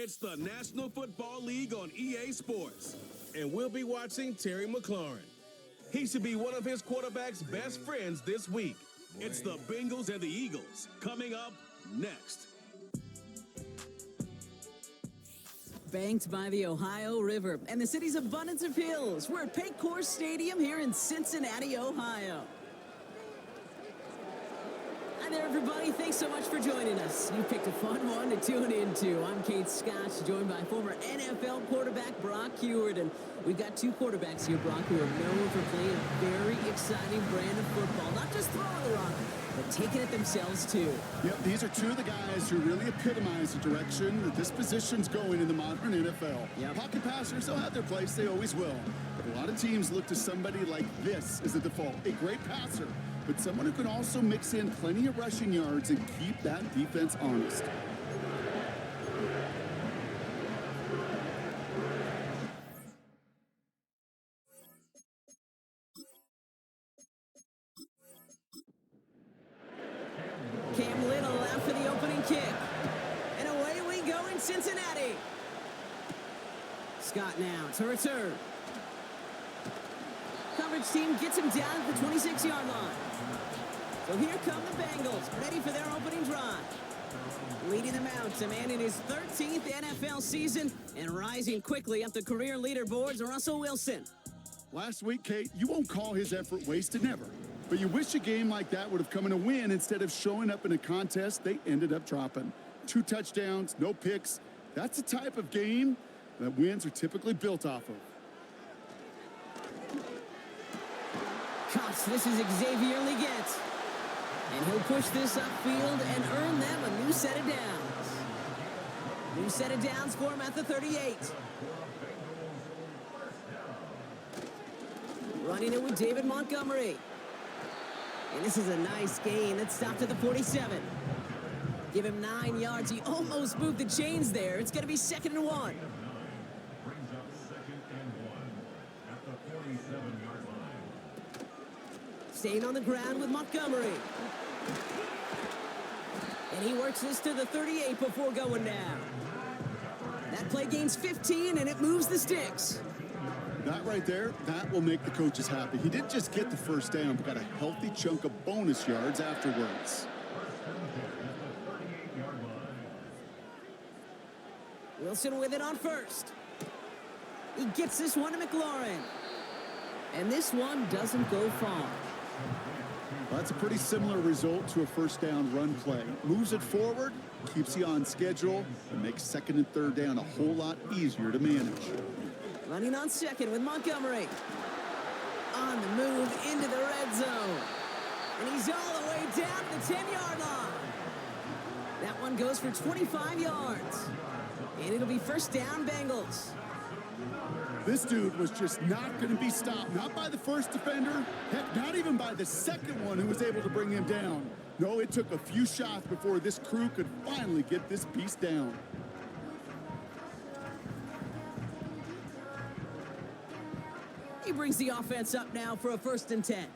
It's the National Football League on EA Sports. And we'll be watching Terry McLaurin. He should be one of his quarterback's best friends this week. It's the Bengals and the Eagles coming up next. Banked by the Ohio River and the city's abundance of hills, we're at Paycor Stadium here in Cincinnati, Ohio. Hi there, everybody. Thanks so much for joining us. You picked a fun one to tune into. I'm Kate Scotch, joined by former NFL quarterback Brock Huard. And we've got two quarterbacks here, Brock, who are known for playing a very exciting brand of football. Not just throwing the rock, but taking it themselves, too. Yep, these are two of the guys who really epitomize the direction that this position's going in the modern NFL. Yep. Pocket passers, they'll have their place. They always will. But a lot of teams look to somebody like this as a default. A great passer, but someone who can also mix in plenty of rushing yards and keep that defense honest. Cam Little out for the opening kick. And away we go in Cincinnati. Scott now to return. Coverage team gets him down at the 26-yard line. So here come the Bengals, ready for their opening drive. Leading them out, a man in his 13th NFL season and rising quickly up the career leaderboards, Russell Wilson. Last week, Kate, you won't call his effort wasted, never. But you wish a game like that would have come in a win instead of showing up in a contest they ended up dropping. 2 touchdowns, no picks. That's the type of game that wins are typically built off of. Cuts, this is Xavier Leggett. And he'll push this upfield and earn them a new set of downs. New set of downs for him at the 38. Running it with David Montgomery. And this is a nice gain. It stopped at the 47. Give him 9 yards. He almost moved the chains there. It's going to be 2nd and 1. Brings up 2nd and 1 at the 47-yard line. Staying on the ground with Montgomery. And he works this to the 38 before going down. That play gains 15, and it moves the sticks. That right there, that will make the coaches happy. He didn't just get the first down, but got a healthy chunk of bonus yards afterwards. Wilson with it on first. He gets this one to McLaurin. And this one doesn't go far. Well, that's a pretty similar result to a first down run play. Moves it forward, keeps you on schedule, and makes 2nd and 3rd down a whole lot easier to manage. Running on 2nd with Montgomery. On the move into the red zone. And he's all the way down to the 10-yard line. That one goes for 25 yards. And it'll be first down, Bengals. This dude was just not going to be stopped. Not by the first defender. Heck, not even by the second one who was able to bring him down. No, it took a few shots before this crew could finally get this piece down. He brings the offense up now for a 1st and 10.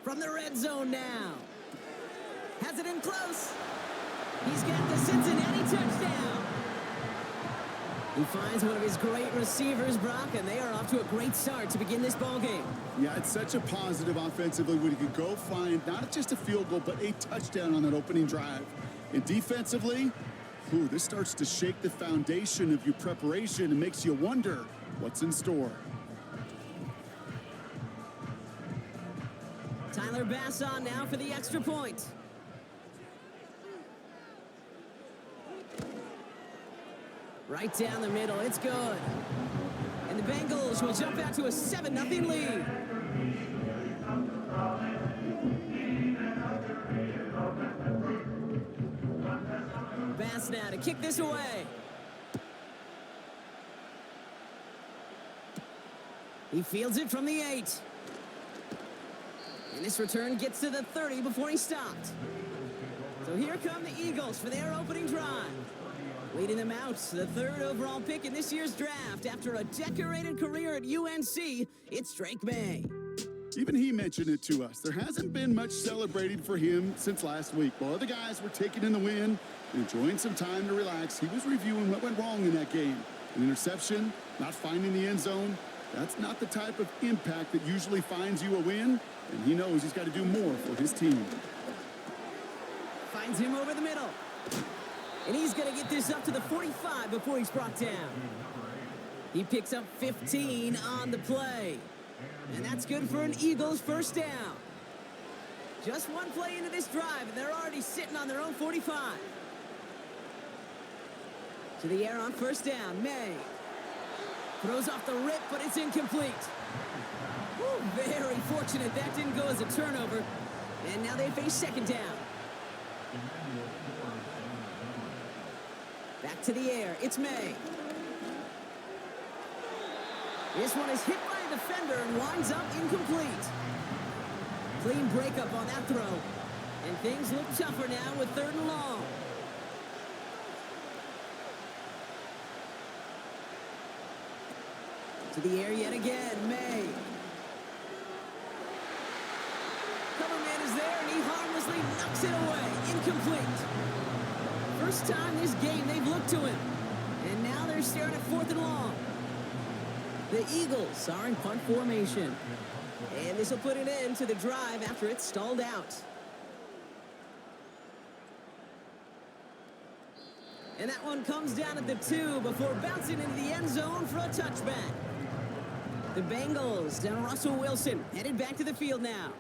From the red zone now. Has it in close. He's got the Cincinnati touchdown. He finds one of his great receivers, Brock, and they are off to a great start to begin this ballgame. Yeah, it's such a positive offensively when he could go find not just a field goal, but a touchdown on that opening drive. And defensively, this starts to shake the foundation of your preparation and makes you wonder what's in store. Tyler Bass on now for the extra point. Right down the middle, it's good. And the Bengals will jump out to a 7-0 lead. Bass now to kick this away. He fields it from the 8. And this return gets to the 30 before he stopped. So here come the Eagles for their opening drive. Leading them out, the 3rd overall pick in this year's draft. After a decorated career at UNC, it's Drake May. Even he mentioned it to us. There hasn't been much celebrating for him since last week. While other guys were taking in the win and enjoying some time to relax, he was reviewing what went wrong in that game. An interception, not finding the end zone. That's not the type of impact that usually finds you a win, and he knows he's got to do more for his team. Finds him over the middle. And he's going to get this up to the 45 before he's brought down. He picks up 15 on the play. And that's good for an Eagles first down. Just one play into this drive, and they're already sitting on their own 45. To the air on first down, May. Throws off the rip, but it's incomplete. Woo, very fortunate that didn't go as a turnover. And now they face second down. Back to the air, it's May. This one is hit by a defender and winds up incomplete. Clean breakup on that throw. And things look tougher now with 3rd and long. To the air yet again, May. Cover man is there, and he harmlessly knocks it away. Incomplete. First time this game they've looked to him. And now they're staring at 4th and long. The Eagles are in punt formation. And this will put an end to the drive after it's stalled out. And that one comes down at the 2 before bouncing into the end zone for a touchback. The Bengals and Russell Wilson headed back to the field now.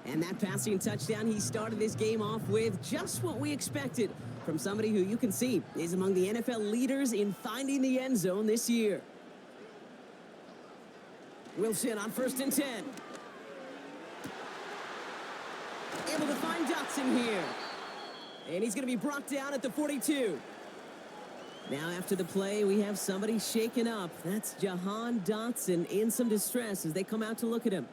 And that passing touchdown he started this game off with, just what we expected from somebody who you can see is among the NFL leaders in finding the end zone this year. Wilson on 1st and 10. Able to find Dotson here. And he's going to be brought down at the 42. Now after the play, we have somebody shaken up. That's Jahan Dotson in some distress as they come out to look at him.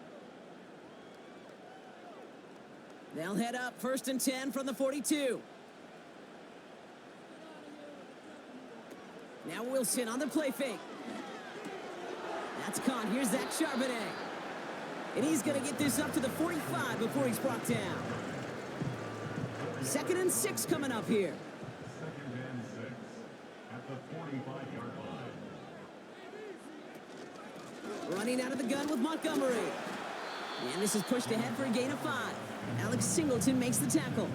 They'll head up 1st and 10 from the 42. Now Wilson on the play fake. That's caught. Here's Zach Charbonnet. And he's going to get this up to the 45 before he's brought down. 2nd and 6 coming up here. 2nd and 6 at the 45-yard line. Running out of the gun with Montgomery. And this is pushed ahead for a gain of 5. Alex Singleton makes the tackle.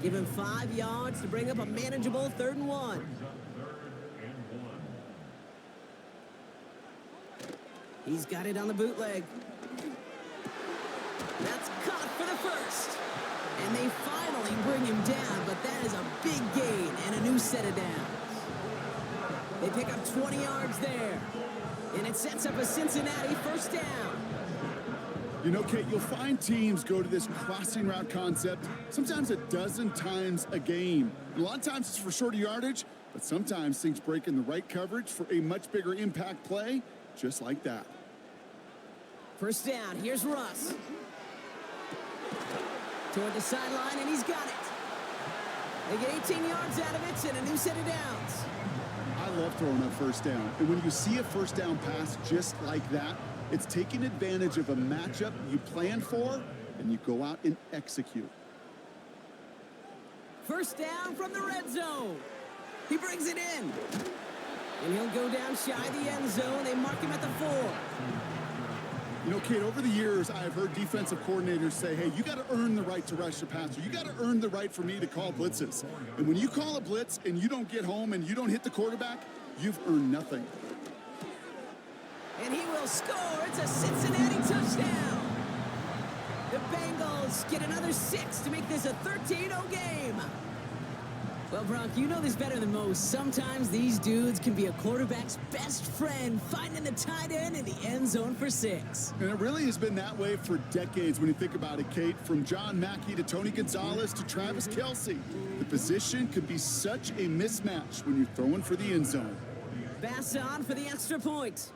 Give him 5 yards to bring up a manageable 3rd and 1. He's got it on the bootleg. That's caught for the first. And they finally bring him down, but that is a big gain and a new set of downs. They pick up 20 yards there. And it sets up a Cincinnati first down. You know, Kate, you'll find teams go to this crossing route concept sometimes a dozen times a game. And a lot of times it's for shorter yardage, but sometimes things break in the right coverage for a much bigger impact play, just like that. First down, here's Russ. Toward the sideline, and he's got it. They get 18 yards out of it and a new set of downs. I love throwing up first down. And when you see a first down pass just like that, it's taking advantage of a matchup you plan for, and you go out and execute. First down from the red zone. He brings it in. And he'll go down shy of the end zone. They mark him at the 4. You know, Kate, over the years, I've heard defensive coordinators say, hey, you got to earn the right to rush the passer. You got to earn the right for me to call blitzes. And when you call a blitz and you don't get home and you don't hit the quarterback, you've earned nothing. And he will score. It's a Cincinnati touchdown. The Bengals get another 6 to make this a 13-0 game. Well, Brock, you know this better than most. Sometimes these dudes can be a quarterback's best friend, finding the tight end in the end zone for 6. And it really has been that way for decades when you think about it, Kate. From John Mackey to Tony Gonzalez to Travis Kelce. The position can be such a mismatch when you're throwing for the end zone. Bass on for the extra point.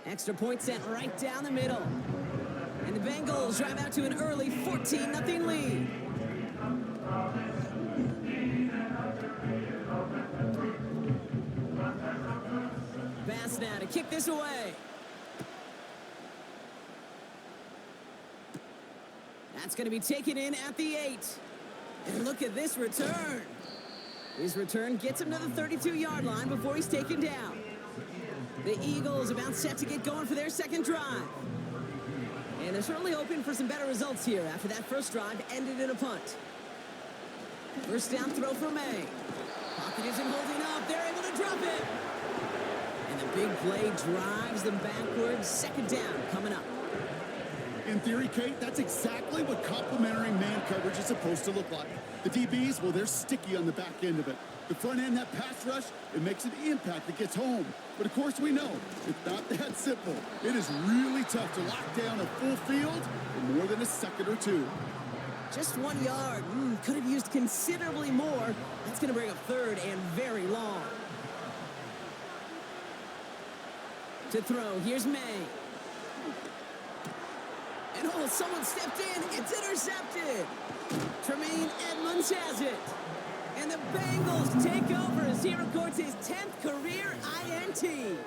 Extra point sent right down the middle. And the Bengals drive out to an early 14-0 lead. Bass now now to kick this away. That's going to be taken in at the 8. And look at this return. His return gets him to the 32-yard line before he's taken down. The Eagles about set to get going for their second drive. And they're certainly hoping for some better results here after that first drive ended in a punt. First down throw for May. Pocket isn't holding up. They're able to drop it. And the big play drives them backwards. Second down coming up. In theory, Kate, that's exactly what complementary man coverage is supposed to look like. The DBs, well, they're sticky on the back end of it. The front end, that pass rush, it makes an impact that gets home. But of course we know, it's not that simple. It is really tough to lock down a full field for more than a second or two. Just 1 yard. Could have used considerably more. That's going to bring up third and very long. To throw, here's May. And oh, someone stepped in. It's intercepted. Tremaine Edmonds has it. And the Bengals take over as he records his 10th career INT.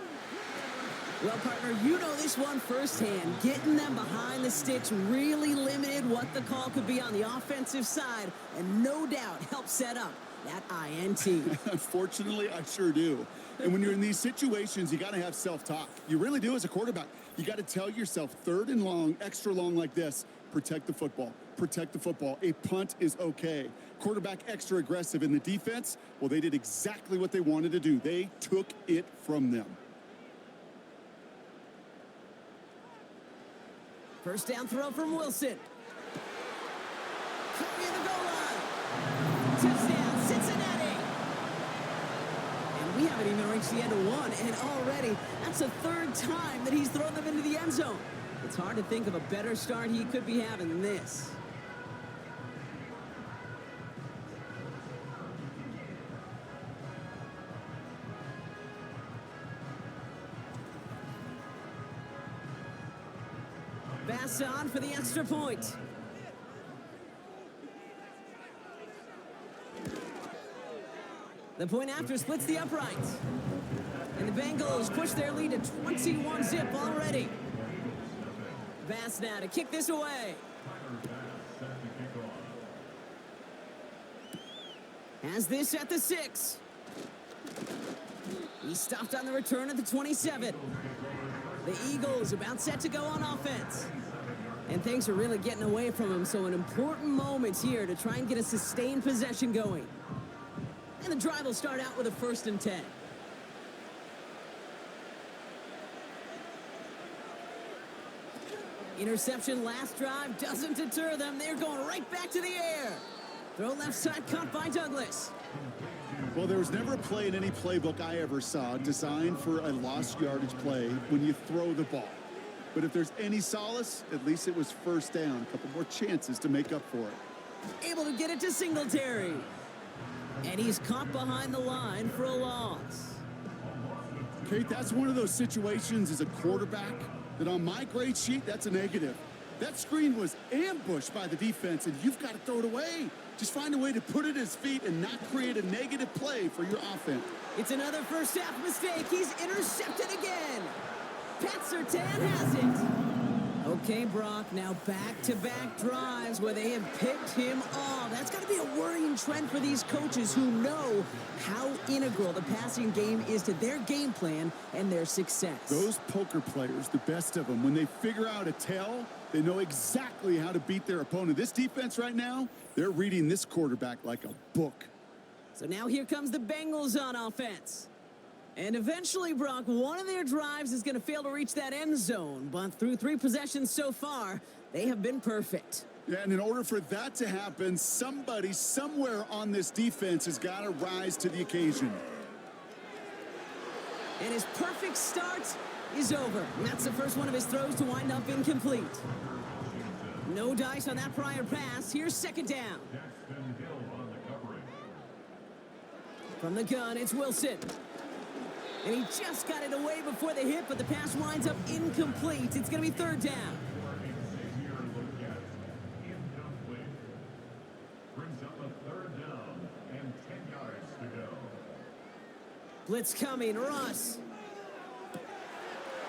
Well, partner, you know this one firsthand. Getting them behind the sticks really limited what the call could be on the offensive side, and no doubt helped set up that INT. Unfortunately, I sure do. And when you're in these situations, you got to have self-talk. You really do as a quarterback. You got to tell yourself, third and long, extra long like this, protect the football. Protect the football. A punt is okay. Quarterback extra aggressive in the defense, well, they did exactly what they wanted to do. They took it from them. First down throw from Wilson. Coming in the goal line. Touchdown, Cincinnati. And we haven't even reached the end of one, and already that's the third time that he's thrown them into the end zone. It's hard to think of a better start he could be having than this. Pass on for the extra point. The point after splits the uprights. And the Bengals push their lead to 21-zip already. Bass now to kick this away. Has this at the 6. He stopped on the return at the 27. The Eagles about set to go on offense. And things are really getting away from him, so an important moment here to try and get a sustained possession going. And the drive will start out with a 1st and 10. Interception last drive doesn't deter them. They're going right back to the air. Throw left side caught by Douglas. Well, there was never a play in any playbook I ever saw designed for a lost yardage play when you throw the ball. But if there's any solace, at least it was first down. A couple more chances to make up for it. Able to get it to Singletary. And he's caught behind the line for a loss. Kate, that's one of those situations as a quarterback that on my grade sheet, that's a negative. That screen was ambushed by the defense, and you've got to throw it away. Just find a way to put it at his feet and not create a negative play for your offense. It's another first half mistake. He's intercepted again. Pat Surtain has it. Okay, Brock, now back-to-back drives where they have picked him off. That's got to be a worrying trend for these coaches who know how integral the passing game is to their game plan and their success. Those poker players, the best of them, when they figure out a tell, they know exactly how to beat their opponent. This defense right now, they're reading this quarterback like a book. So now here comes the Bengals on offense. And eventually, Brock, one of their drives is going to fail to reach that end zone. But through 3 possessions so far, they have been perfect. Yeah, and in order for that to happen, somebody somewhere on this defense has got to rise to the occasion. And his perfect start is over. And that's the first one of his throws to wind up incomplete. No dice on that prior pass. Here's second down. From the gun, it's Wilson. And he just got it away before the hit, but the pass winds up incomplete. It's going to be third down. Brings up a 3rd down and 10 yards to go. Blitz coming, Russ.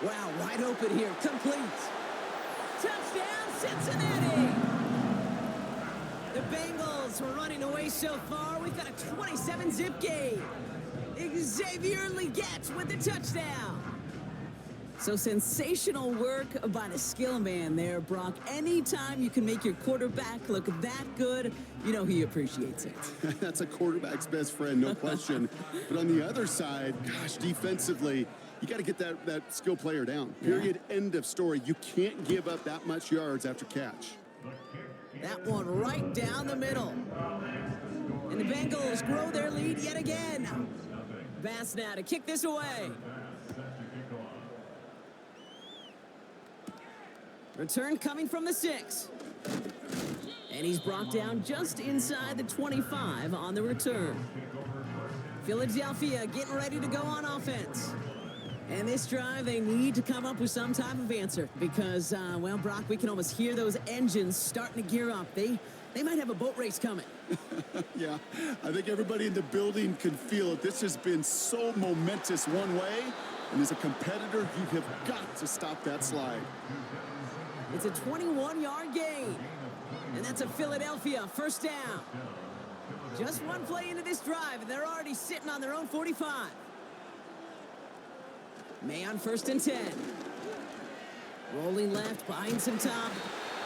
Wow, wide open here. Complete. Touchdown, Cincinnati! The Bengals were running away so far. We've got a 27-zip game. Xavier Legette with the touchdown. So sensational work by the skill man there, Brock. Anytime you can make your quarterback look that good, you know he appreciates it. That's a quarterback's best friend, no question. But on the other side, gosh, defensively, you got to get that skill player down. Period, end of story. You can't give up that much yards after catch. That one right down the middle. And the Bengals grow their lead yet again. Bass now to kick this away. Return coming from the 6. And he's brought down just inside the 25 on the return. Philadelphia getting ready to go on offense. And this drive, they need to come up with some type of answer because, well, Brock, we can almost hear those engines starting to gear up. They might have a boat race coming. Yeah, I think everybody in the building can feel it. This has been so momentous one way, and as a competitor, you have got to stop that slide. It's a 21-yard gain, and that's a Philadelphia first down. Just one play into this drive, and they're already sitting on their own 45. May on 1st and 10. Rolling left, behind some top.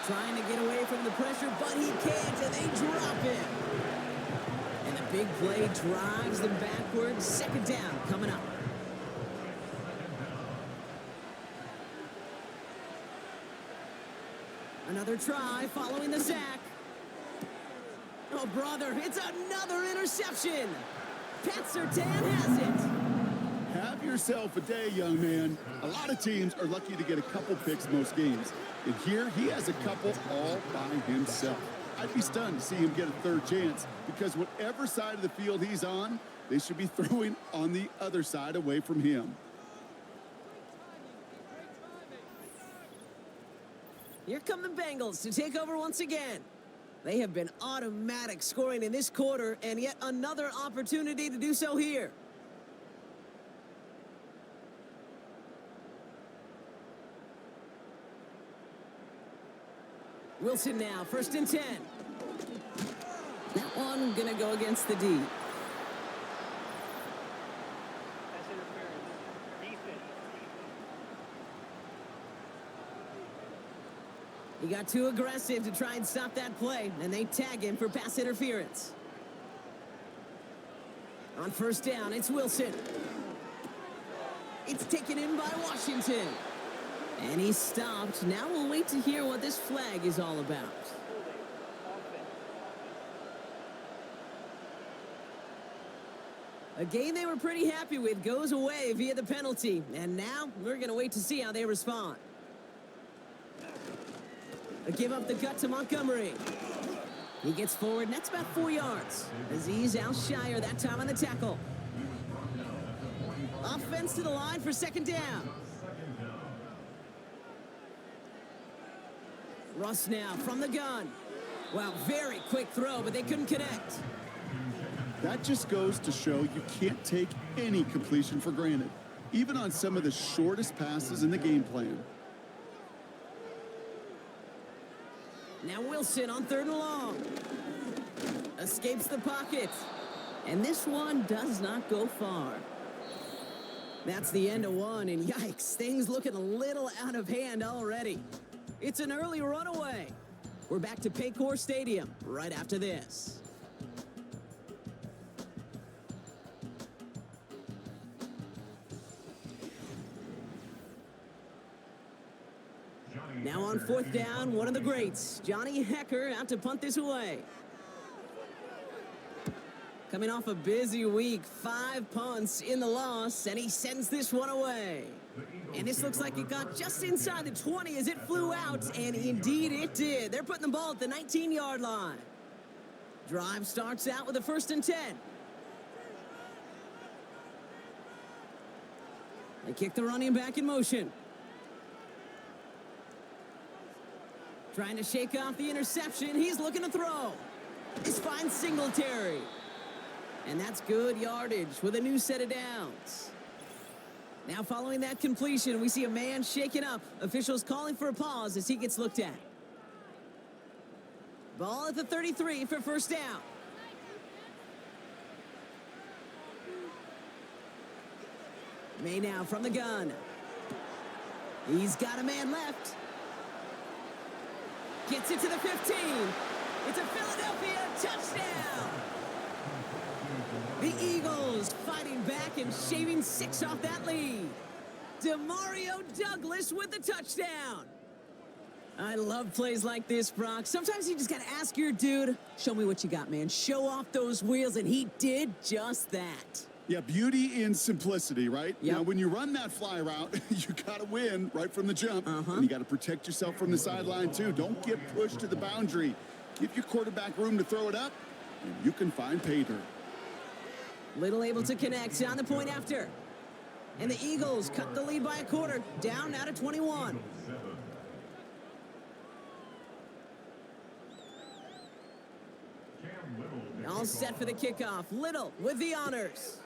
Trying to get away from the pressure, but he can't, and they drop it. And the big play drives them backwards. Second down coming up. Another try following the sack. Oh, brother, it's another interception. Pat Surtain has it. Have yourself a day, young man. A lot of teams are lucky to get a couple picks most games. And here, he has a couple all by himself. I'd be stunned to see him get a third chance because whatever side of the field he's on, they should be throwing on the other side away from him. Here come the Bengals to take over once again. They have been automatic scoring in this quarter, and yet another opportunity to do so here. Wilson now, 1st and 10. That one gonna go against the D. He got too aggressive to try and stop that play, and they tag him for pass interference. On 1st down, it's Wilson. It's taken in by Washington. And he's stopped. Now we'll wait to hear what this flag is all about. A game they were pretty happy with goes away via the penalty. And now we're going to wait to see how they respond. A give up the gut to Montgomery. He gets forward, and that's about 4 yards. Aziz Al-Shire that time on the tackle. Offense to the line for 2nd down. Russ now from the gun. Wow, very quick throw, but they couldn't connect. That just goes to show you can't take any completion for granted, even on some of the shortest passes in the game plan. Now Wilson on 3rd and long. Escapes the pocket. And this one does not go far. That's the end of one, and yikes, things looking a little out of hand already. It's an early runaway. We're back to Paycor Stadium right after this. Now on 4th down, one of the greats, Johnny Hekker, out to punt this away. Coming off a busy week, 5 punts in the loss, and he sends this one away. And this looks like it got just inside the 20 as it flew out, and indeed it did. They're putting the ball at the 19-yard line. Drive starts out with a 1st and 10. They kick the running back in motion. Trying to shake off the interception. He's looking to throw. This finds Singletary. And that's good yardage with a new set of downs. Now following that completion, we see a man shaken up. Officials calling for a pause as he gets looked at. Ball at the 33 for first down. May now from the gun. He's got a man left. Gets it to the 15. It's a Philadelphia touchdown. The Eagles fighting back and shaving 6 off that lead. Demario Douglas with the touchdown. I love plays like this, Brock. Sometimes you just got to ask your dude, show me what you got, man. Show off those wheels, and he did just that. Yeah, beauty in simplicity, right? Yep. Now, when you run that fly route, you got to win right from the jump. And you got to protect yourself from the sideline, too. Don't get pushed to the boundary. Give your quarterback room to throw it up, and you can find pay dirt. Little able to connect on the point after. And the Eagles cut the lead by a quarter, down now to 21. All set for the kickoff. Little with the honors.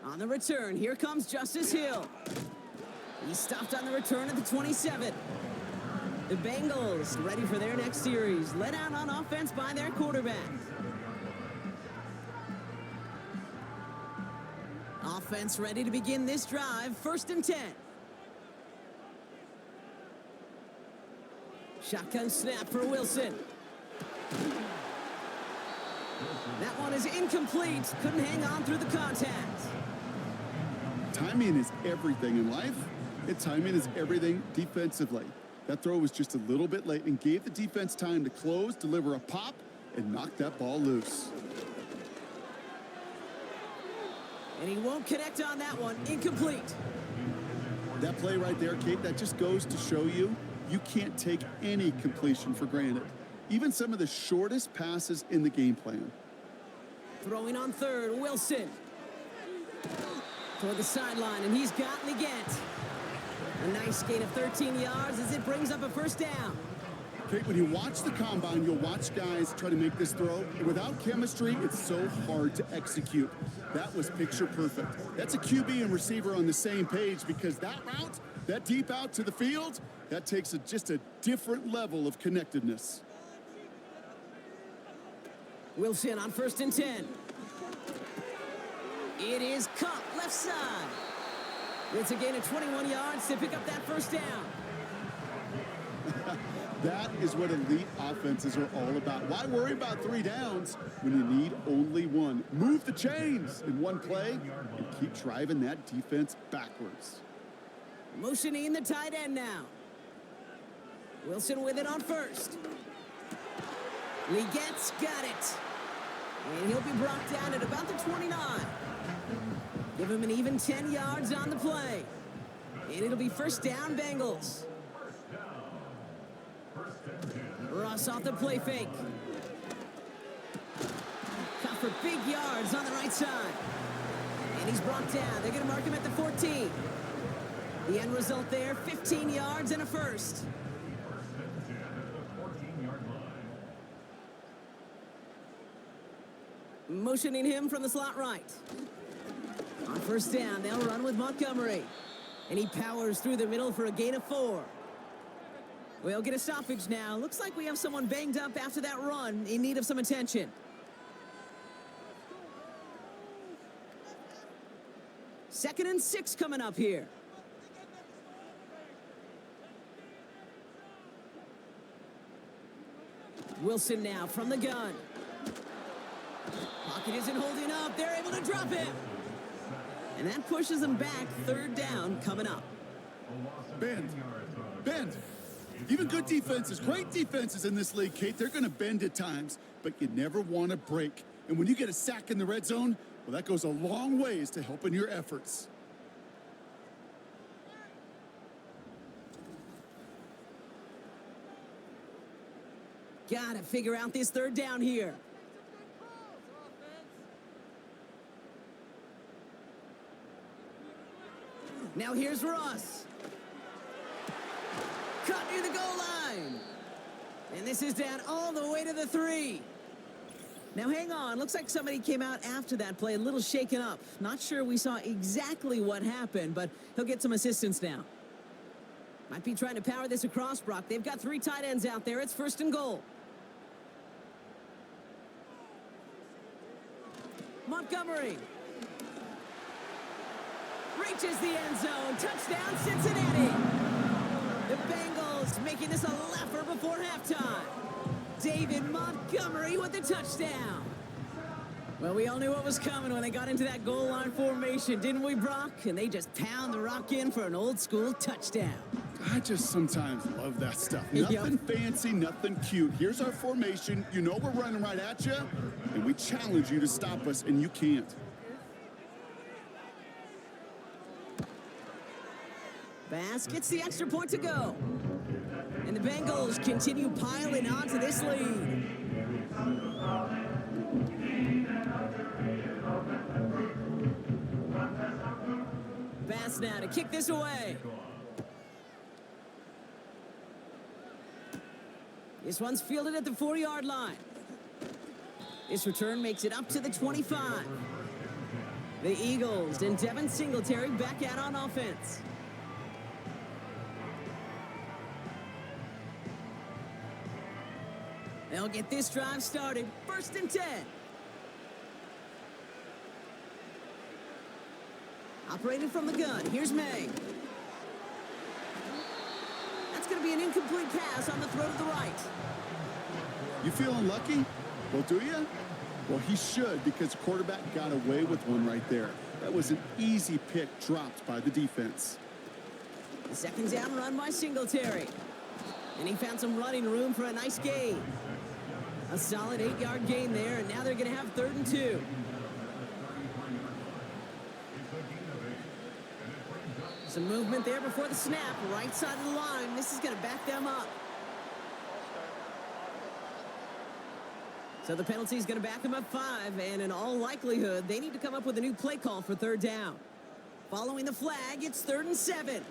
On the return, here comes Justice Hill. He stopped on the return at the 27. The Bengals ready for their next series. Led out on offense by their quarterback. Offense ready to begin this drive. 1st and 10. Shotgun snap for Wilson. That one is incomplete. Couldn't hang on through the contact. Timing is everything in life, and timing is everything defensively. That throw was just a little bit late and gave the defense time to close, deliver a pop, and knock that ball loose. And he won't connect on that one. Incomplete. That play right there, Kate, that just goes to show you can't take any completion for granted. Even some of the shortest passes in the game plan. Throwing on 3rd, Wilson. Toward the sideline, and he's got Leggett. A nice gain of 13 yards as it brings up a 1st down. Kate, when you watch the combine, you'll watch guys try to make this throw. Without chemistry, it's so hard to execute. That was picture perfect. That's a QB and receiver on the same page, because that route, that deep out to the field, that takes just a different level of connectedness. Wilson on 1st and 10. It is Cup left side. It's a gain of 21 yards to pick up that 1st down. That is what elite offenses are all about. Why worry about 3 downs when you need only 1? Move the chains in one play and keep driving that defense backwards. Motioning the tight end now. Wilson with it on 1st. Legette's got it. And he'll be brought down at about the 29. Give him an even 10 yards on the play. And it'll be 1st down, Bengals. Ross off the play fake. Cut for big yards on the right side. And he's brought down. They're going to mark him at the 14. The end result there, 15 yards and a 1st. Motioning him from the slot right. On 1st down, they'll run with Montgomery. And he powers through the middle for a gain of 4. We'll get a stoppage now. Looks like we have someone banged up after that run in need of some attention. Second and 6 coming up here. Wilson now from the gun. Pocket isn't holding up. They're able to drop him. And that pushes them back. 3rd down coming up. Bend. Even good defenses, great defenses in this league, Kate, they're going to bend at times, but you never want to break. And when you get a sack in the red zone, well, that goes a long ways to helping your efforts. Got to figure out this 3rd down here. Now here's Ross. Cut near the goal line. And this is down all the way to the 3. Now hang on, looks like somebody came out after that play a little shaken up. Not sure we saw exactly what happened, but he'll get some assistance now. Might be trying to power this across, Brock. They've got 3 tight ends out there. It's 1st and goal. Montgomery reaches the end zone. Touchdown, Cincinnati. The Bengals making this a laugher before halftime. David Montgomery with the touchdown. Well, we all knew what was coming when they got into that goal line formation, didn't we, Brock? And they just pound the rock in for an old school touchdown. I just sometimes love that stuff. Nothing fancy, nothing cute. Here's our formation. You know we're running right at you, and we challenge you to stop us, and you can't. Bass gets the extra point to go. And the Bengals continue piling onto this lead. Bass now to kick this away. This one's fielded at the 40-yard line. This return makes it up to the 25. The Eagles and Devin Singletary back out on offense. They'll get this drive started. 1st and 10. Operating from the gun. Here's May. That's going to be an incomplete pass on the throw to the right. You feeling lucky? Well, do you? Well, he should, because the quarterback got away with one right there. That was an easy pick dropped by the defense. The 2nd down run by Singletary. And he found some running room for a nice gain. A solid 8-yard gain there, and now they're going to have 3rd and 2. Some movement there before the snap, right side of the line. This is going to back them up. So the penalty is going to back them up 5, and in all likelihood, they need to come up with a new play call for 3rd down. Following the flag, it's 3rd and 7.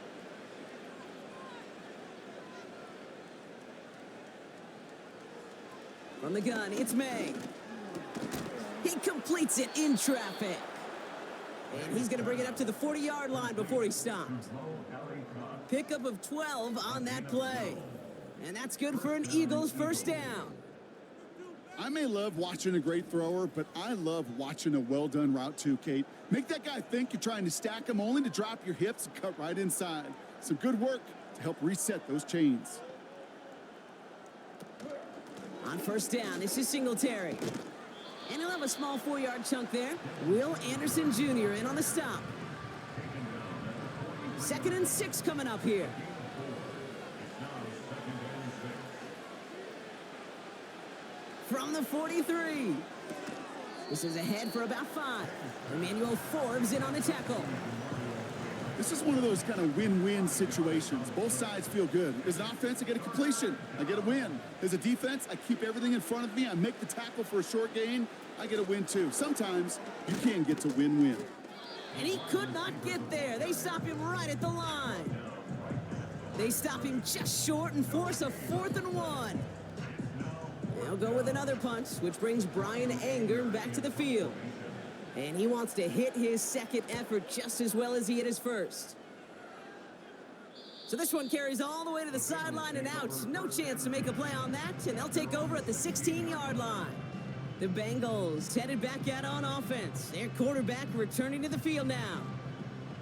From the gun, it's May. He completes it in traffic. And he's going to bring it up to the 40-yard line before he stopped. Pickup of 12 on that play. And that's good for an Eagles 1st down. I may love watching a great thrower, but I love watching a well-done route too, Kate. Make that guy think you're trying to stack him only to drop your hips and cut right inside. Some good work to help reset those chains. On 1st down, this is Singletary. And he'll have a small 4-yard chunk there. Will Anderson Jr. in on the stop. 2nd and 6 coming up here. From the 43. This is ahead for about 5. Emmanuel Forbes in on the tackle. This is one of those kind of win-win situations. Both sides feel good. As an offense, I get a completion. I get a win. As a defense, I keep everything in front of me. I make the tackle for a short gain. I get a win, too. Sometimes you can get to win-win. And he could not get there. They stop him right at the line. They stop him just short and force a 4th and 1. They'll go with another punch, which brings Brian Anger back to the field. And he wants to hit his 2nd effort just as well as he hit his 1st. So this one carries all the way to the sideline and out. No chance to make a play on that, and they'll take over at the 16-yard line. The Bengals headed back out on offense. Their quarterback returning to the field now.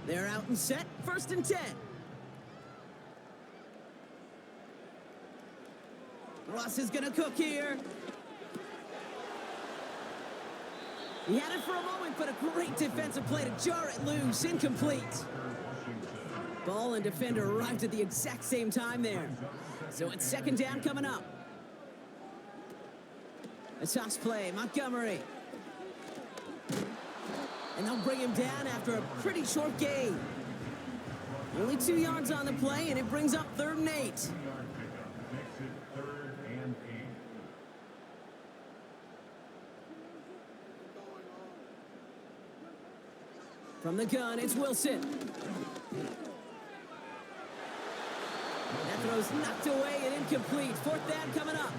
They're out and set, 1st and 10. Ross is going to cook here. He had it for a moment, but a great defensive play to jar it loose. Incomplete. Ball and defender arrived at the exact same time there. So it's 2nd down coming up. A toss play, Montgomery. And they'll bring him down after a pretty short gain. Only 2 yards on the play, and it brings up 3rd and 8. From the gun, it's Wilson. That throw's knocked away and incomplete. 4th down coming up.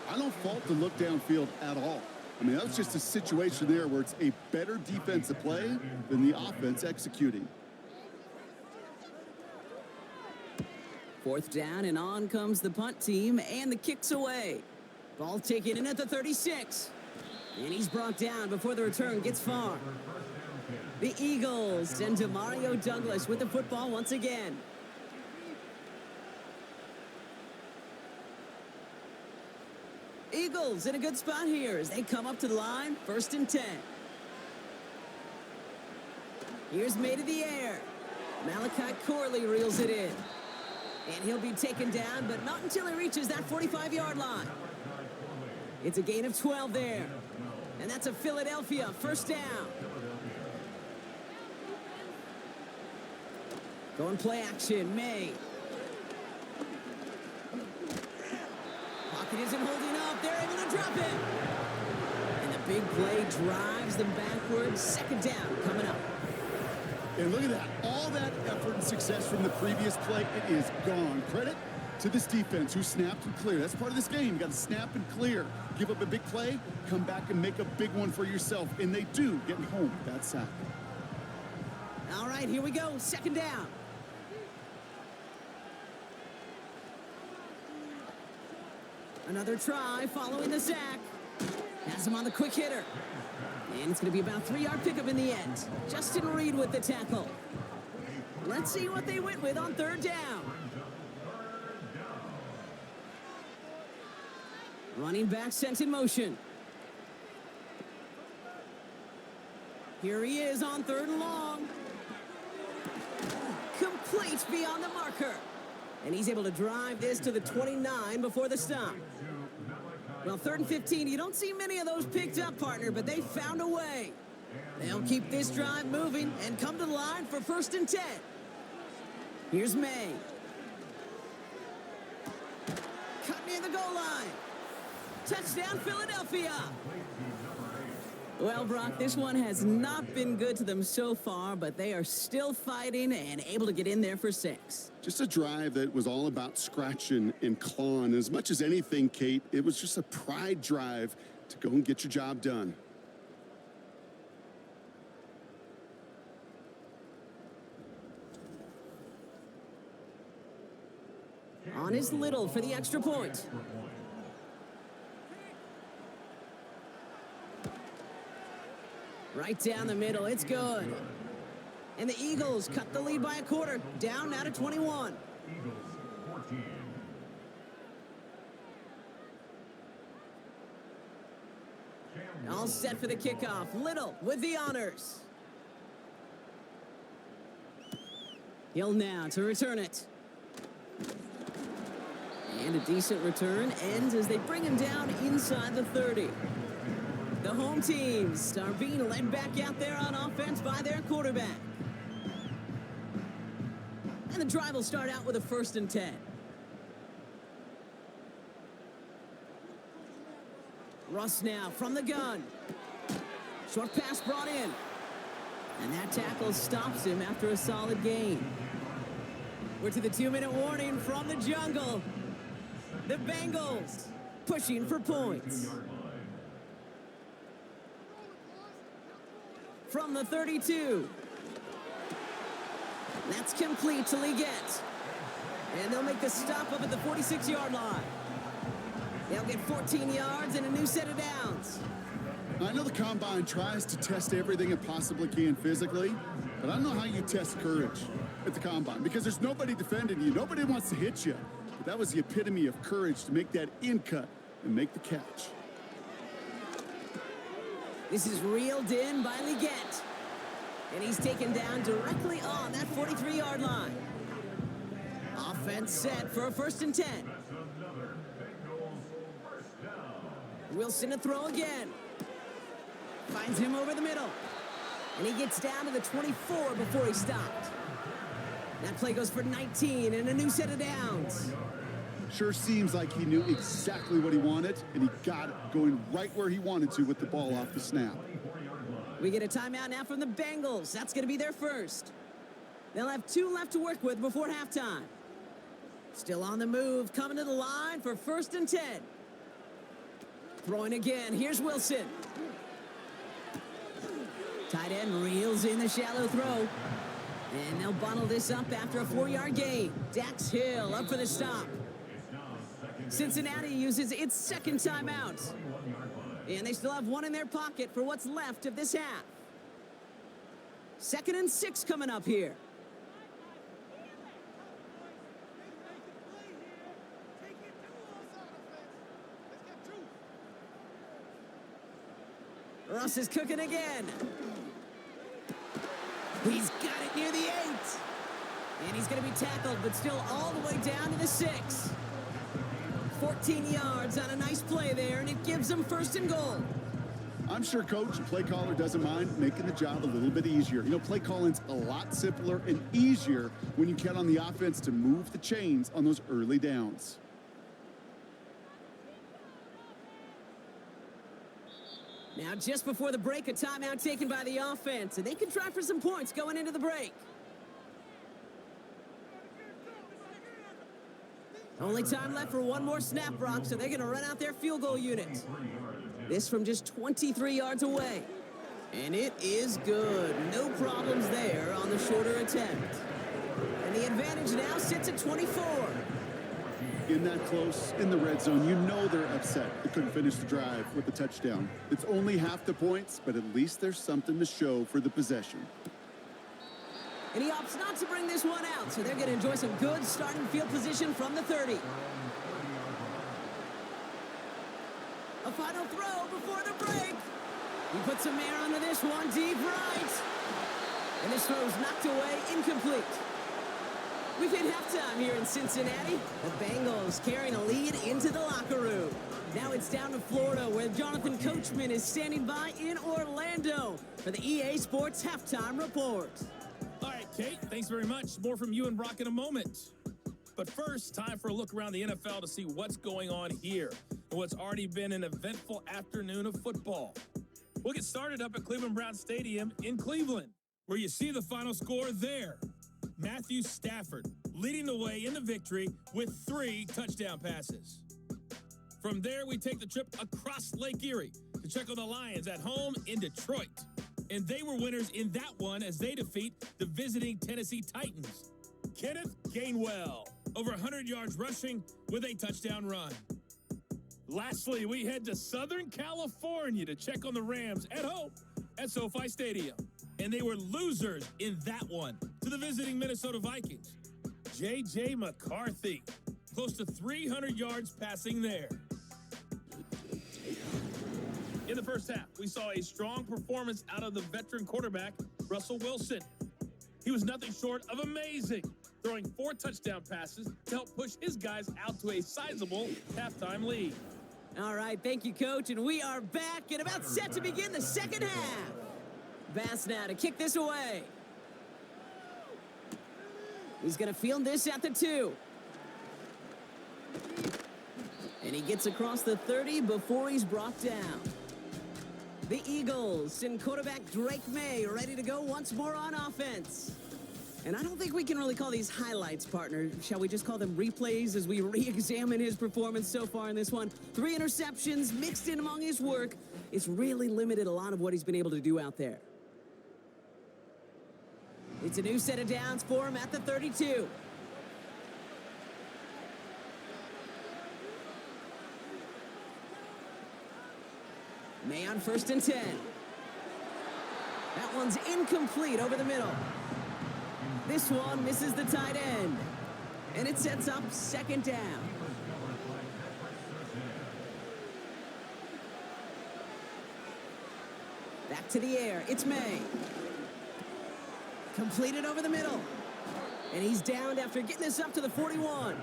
I don't fault to look downfield at all. I mean, that was just a situation there where it's a better defensive play than the offense executing. 4th down, and on comes the punt team, and the kick's away. Ball taken in at the 36. And he's brought down before the return gets far. The Eagles send to Mario Douglas with the football once again. Eagles in a good spot here as they come up to the line, 1st and 10. Here's May to the air. Malachi Corley reels it in. And he'll be taken down, but not until he reaches that 45-yard line. It's a gain of 12 there. And that's a Philadelphia 1st down. Going play action, May. Pocket isn't holding up. They're able to drop it. And the big play drives them backwards. 2nd down coming up. And look at that. All that effort and success from the previous play, it is gone. Credit to this defense who snapped and cleared. That's part of this game. You got to snap and clear. Give up a big play, come back and make a big one for yourself. And they do, getting home with that sack. All right, here we go. 2nd down. Another try following the sack. Has him on the quick hitter. And it's going to be about a 3-yard pickup in the end. Justin Reed with the tackle. Let's see what they went with on 3rd down. Running back sent in motion. Here he is on 3rd and long. Complete beyond the marker. And he's able to drive this to the 29 before the stop. Well, 3rd and 15, you don't see many of those picked up, partner, but they found a way. They'll keep this drive moving and come to the line for 1st and 10. Here's May. Cut near the goal line. Touchdown, Philadelphia. Well, Brock, this one has not been good to them so far, but they are still fighting and able to get in there for 6. Just a drive that was all about scratching and clawing. As much as anything, Kate, it was just a pride drive to go and get your job done. On is Little for the extra point. Right down the middle, it's good. And the Eagles cut the lead by a quarter, down now to 21. Eagles 14. All set for the kickoff. Little with the honors. Hill now to return it. And a decent return ends as they bring him down inside the 30. The home teams are being led back out there on offense by their quarterback. And the drive will start out with a 1st and 10. Russ now from the gun. Short pass brought in. And that tackle stops him after a solid gain. We're to the 2-minute warning from the jungle. The Bengals pushing for points. From the 32. That's complete to Leggett. And they'll make the stop up at the 46-yard line. They'll get 14 yards and a new set of downs. I know the Combine tries to test everything it possibly can physically, but I don't know how you test courage at the Combine because there's nobody defending you. Nobody wants to hit you. But that was the epitome of courage to make that in cut and make the catch. This is reeled in by Leggett. And he's taken down directly on that 43-yard line. Offense set for a 1st and 10. Wilson to throw again. Finds him over the middle. And he gets down to the 24 before he stopped. That play goes for 19 and a new set of downs. Sure seems like he knew exactly what he wanted, and he got it going right where he wanted to with the ball off the snap. We get a timeout now from the Bengals. That's going to be their first. They'll have 2 left to work with before halftime. Still on the move, coming to the line for 1st and 10. Throwing again. Here's Wilson. Tight end reels in the shallow throw. And they'll bottle this up after a 4-yard gain. Dax Hill up for the stop. Cincinnati uses its second timeout. And they still have one in their pocket for what's left of this half. 2nd and 6 coming up here. Russ is cooking again. He's got it near the 8. And he's going to be tackled, but still all the way down to the 6. 14 yards on a nice play there, and it gives them 1st and goal. I'm sure coach and play caller doesn't mind making the job a little bit easier. You know, play calling's a lot simpler and easier when you count on the offense to move the chains on those early downs. Now, just before the break, a timeout taken by the offense, and they can try for some points going into the break. Only time left for one more snap, Brock, so they're going to run out their field goal unit. This from just 23 yards away. And it is good. No problems there on the shorter attempt. And the advantage now sits at 24. In that close, in the red zone, you know they're upset they couldn't finish the drive with the touchdown. It's only half the points, but at least there's something to show for the possession. And he opts not to bring this one out, so they're going to enjoy some good starting field position from the 30. A final throw before the break. He puts some air under this one, deep right. And this throw's knocked away, incomplete. We've hit halftime here in Cincinnati. The Bengals carrying a lead into the locker room. Now it's down to Florida, where Jonathan Coachman is standing by in Orlando for the EA Sports Halftime Report. All right, Kate, thanks very much. More from you and Brock in a moment. But first, time for a look around the NFL to see what's going on here and what's already been an eventful afternoon of football. We'll get started up at Cleveland Browns Stadium in Cleveland, where you see the final score there. Matthew Stafford leading the way in the victory with 3 touchdown passes. From there, we take the trip across Lake Erie to check on the Lions at home in Detroit. And they were winners in that one as they defeat the visiting Tennessee Titans. Kenneth Gainwell, over 100 yards rushing with a touchdown run. Lastly, we head to Southern California to check on the Rams at home at SoFi Stadium. And they were losers in that one to the visiting Minnesota Vikings. J.J. McCarthy, close to 300 yards passing there. In the first half, we saw a strong performance out of the veteran quarterback, Russell Wilson. He was nothing short of amazing, throwing 4 touchdown passes to help push his guys out to a sizable halftime lead. All right, thank you, Coach, and we are back and about set to begin the second half. Bass now to kick this away. He's going to field this at the 2. And he gets across the 30 before he's brought down. The Eagles and quarterback Drake May ready to go once more on offense. And I don't think we can really call these highlights, partner. Shall we just call them replays as we re-examine his performance so far in this one? 3 interceptions mixed in among his work. It's really limited a lot of what he's been able to do out there. It's a new set of downs for him at the 32. May on 1st and 10. That one's incomplete over the middle. This one misses the tight end. And it sets up 2nd down. Back to the air. It's May. Completed over the middle. And he's downed after getting this up to the 41.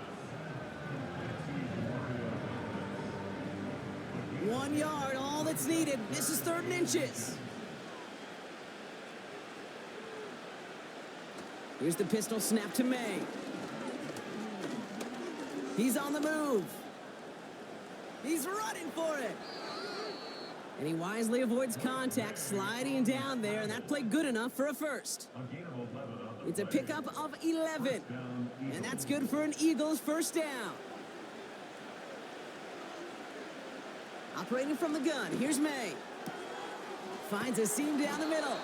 1 yard, all that's needed. This is 3rd and inches. Here's the pistol snap to May. He's on the move. He's running for it. And he wisely avoids contact, sliding down there, and that played good enough for a first. It's a pickup of 11, and that's good for an Eagles first down. Operating from the gun, here's May. Finds a seam down the middle.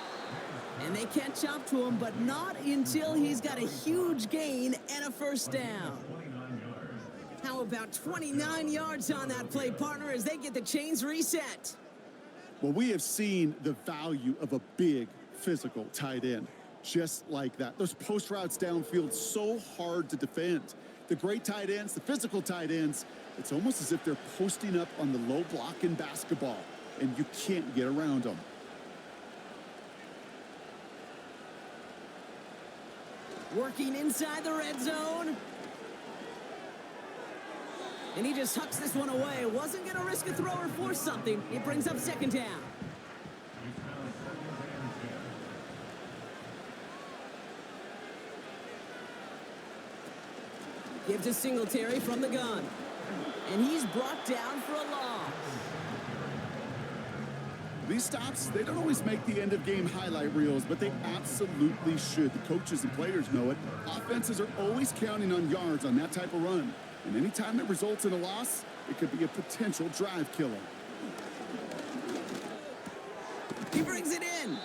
And they catch up to him, but not until he's got a huge gain and a first down. How about 29 yards on that play, partner, as they get the chains reset? Well, we have seen the value of a big physical tight end. Just like that. Those post routes downfield, so hard to defend. The great tight ends, the physical tight ends, it's almost as if they're posting up on the low block in basketball, and you can't get around them. Working inside the red zone. And he just hucks this one away. Wasn't going to risk a throw or force something. It brings up second down. Gives to Singletary from the gun. And he's brought down for a loss. These stops, they don't always make the end-of-game highlight reels, but they absolutely should. The coaches and players know it. Offenses are always counting on yards on that type of run. And anytime it results in a loss, it could be a potential drive killer. He brings it in.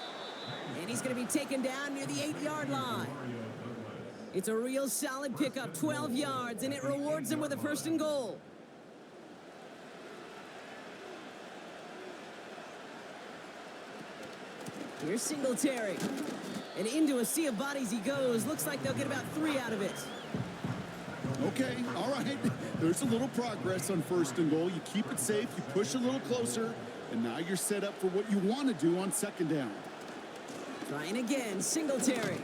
And he's going to be taken down near the 8-yard line. It's a real solid pickup, 12 yards, and it rewards him with a first and goal. Here's Singletary. And into a sea of bodies he goes. Looks like they'll get about 3 out of it. Okay, all right. There's a little progress on first and goal. You keep it safe, you push a little closer, and now you're set up for what you want to do on second down. Trying again, Singletary.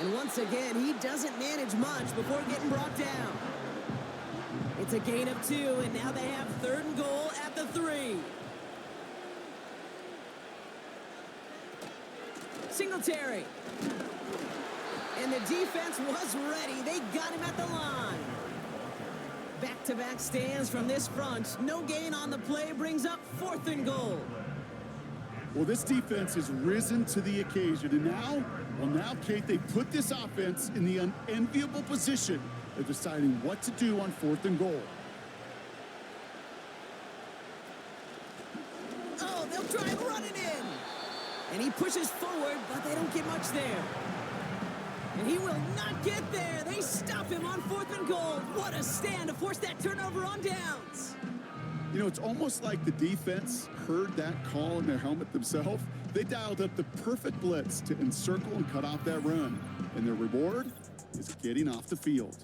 And once again, he doesn't manage much before getting brought down. It's a gain of 2, and now they have third and goal at the 3. Singletary. And the defense was ready. They got him at the line. Back-to-back stands from this front. No gain on the play brings up fourth and goal. Well, this defense has risen to the occasion, and now, Kate, they put this offense in the unenviable position of deciding what to do on fourth and goal. Oh, they'll try and run it in. And he pushes forward, but they don't get much there. And he will not get there. They stop him on fourth and goal. What a stand to force that turnover on downs. You know, it's almost like the defense heard that call in their helmet themselves. They dialed up the perfect blitz to encircle and cut off that run. And their reward is getting off the field.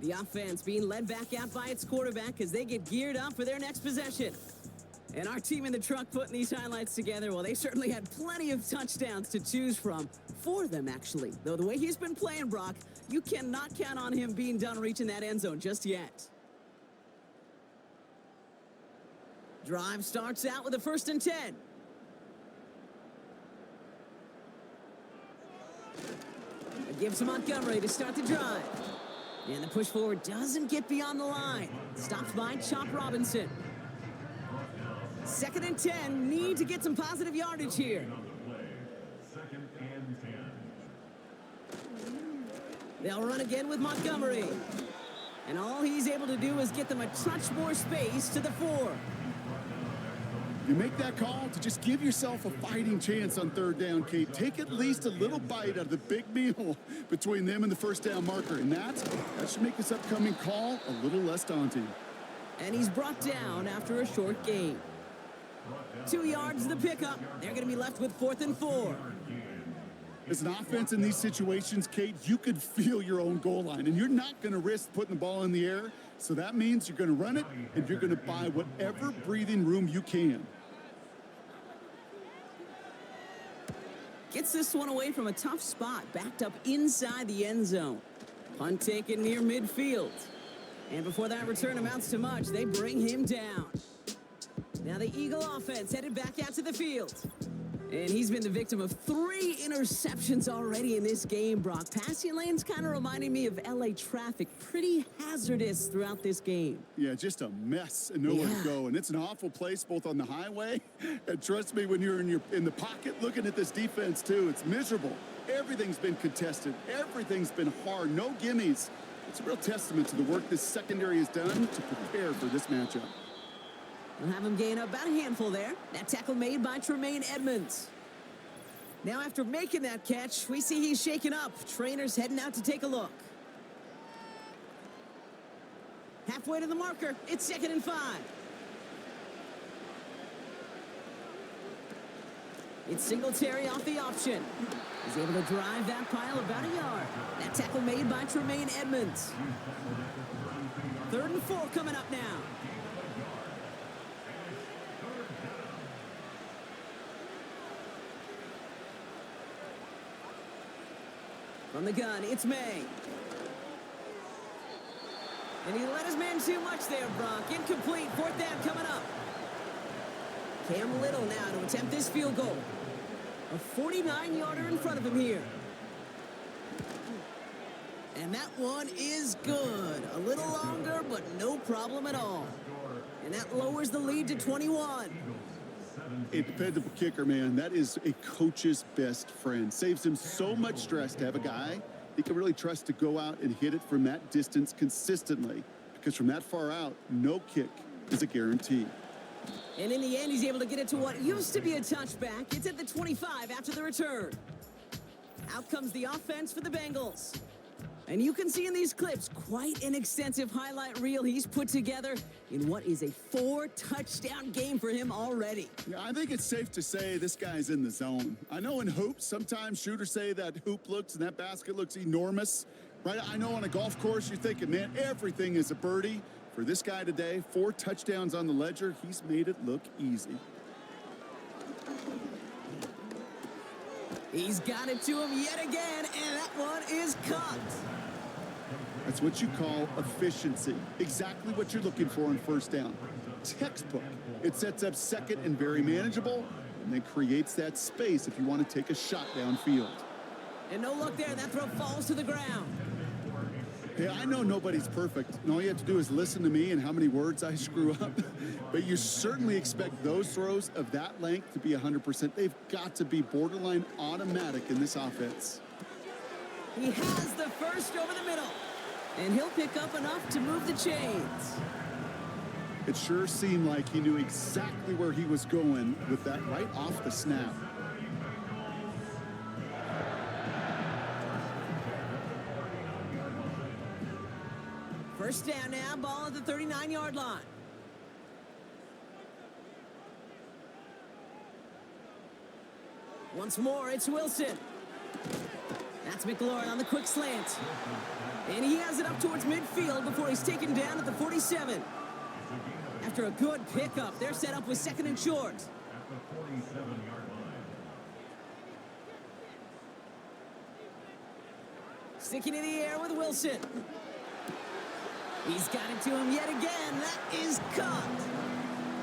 The offense being led back out by its quarterback as they get geared up for their next possession. And our team in the truck putting these highlights together, well, they certainly had plenty of touchdowns to choose from. For them, actually. Though the way he's been playing, Brock, you cannot count on him being done reaching that end zone just yet. Drive starts out with a 1st and 10. It gives to Montgomery to start the drive. And the push forward doesn't get beyond the line. Stopped by Chop Robinson. 2nd and 10. Need to get some positive yardage here. Second and 10. They'll run again with Montgomery. And all he's able to do is get them a touch more space to the 4. You make that call to just give yourself a fighting chance on third down, Kate. Take at least a little bite out of the big meal between them and the first down marker. And that should make this upcoming call a little less daunting. And he's brought down after a short gain. 2 yards the pickup. They're going to be left with 4th and 4. As an offense in these situations, Kate, you could feel your own goal line, and you're not going to risk putting the ball in the air. So that means you're going to run it, and you're going to buy whatever breathing room you can. Gets this one away from a tough spot, backed up inside the end zone. Punt taken near midfield. And before that return amounts to much, they bring him down. Now the Eagle offense headed back out to the field. And he's been the victim of 3 interceptions already in this game, Brock. Passing lanes kind of reminding me of LA traffic. Pretty hazardous throughout this game. Yeah, just a mess and nowhere to go. And it's an awful place both on the highway. And trust me, when you're in the pocket looking at this defense, too, it's miserable. Everything's been contested. Everything's been hard. No gimmies. It's a real testament to the work this secondary has done to prepare for this matchup. We'll have him gain about a handful there. That tackle made by Tremaine Edmonds. Now after making that catch, we see he's shaken up. Trainer's heading out to take a look. Halfway to the marker. It's 2nd and 5. It's Singletary off the option. He's able to drive that pile about a yard. That tackle made by Tremaine Edmonds. 3rd and 4 coming up now. From the gun, it's May. And he let his man too much there, Brock. Incomplete. 4th down coming up. Cam Little now to attempt this field goal. A 49-yarder in front of him here. And that one is good. A little longer, but no problem at all. And that lowers the lead to 21. A dependable kicker, man. That is a coach's best friend. Saves him so much stress to have a guy he can really trust to go out and hit it from that distance consistently. Because from that far out, no kick is a guarantee. And in the end, he's able to get it to what used to be a touchback. It's at the 25 after the return. Out comes the offense for the Bengals. And you can see in these clips quite an extensive highlight reel he's put together in what is a 4-touchdown game for him already. Yeah, I think it's safe to say this guy's in the zone. I know in hoops, sometimes shooters say that hoop looks and that basket looks enormous. Right? I know on a golf course, you're thinking, man, everything is a birdie. For this guy today, 4 touchdowns on the ledger. He's made it look easy. He's got it to him yet again, and that one is caught. That's what you call efficiency. Exactly what you're looking for on 1st down. Textbook. It sets up 2nd and very manageable, and then creates that space if you want to take a shot downfield. And no luck there. That throw falls to the ground. Hey, I know nobody's perfect, and all you have to do is listen to me and how many words I screw up. But you certainly expect those throws of that length to be 100%. They've got to be borderline automatic in this offense. He has the first over the middle, and he'll pick up enough to move the chains. It sure seemed like he knew exactly where he was going with that right off the snap. First down now, ball at the 39-yard line. Once more, it's Wilson. That's McLaurin on the quick slant. And he has it up towards midfield before he's taken down at the 47. After a good pickup, they're set up with 2nd and short. At the 47-yard line. Sticking in the air with Wilson. He's got it to him yet again. That is caught.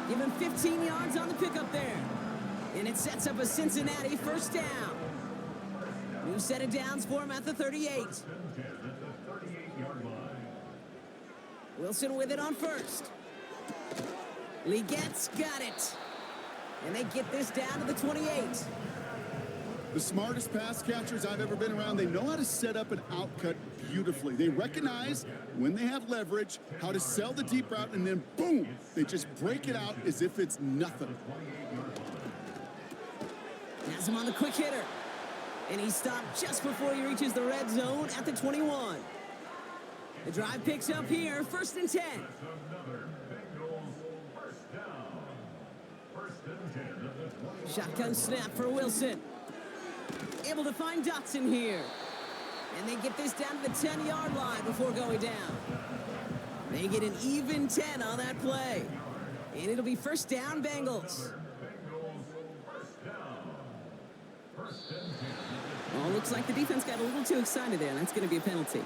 Give him 15 yards on the pickup there. And it sets up a Cincinnati 1st down. New set of downs for him at the 38. Wilson with it on 1st. Legette's got it. And they get this down to the 28. The smartest pass catchers I've ever been around, they know how to set up an outcut beautifully. They recognize when they have leverage, how to sell the deep route, and then boom, they just break it out as if it's nothing. Has him on the quick hitter. And he stopped just before he reaches the red zone at the 21. The drive picks up here, 1st and 10. Shotgun snap for Wilson. Able to find Dotson here. And they get this down to the 10-yard line before going down. They get an even 10 on that play. And it'll be 1st down, Bengals. Oh, looks like the defense got a little too excited there. That's going to be a penalty.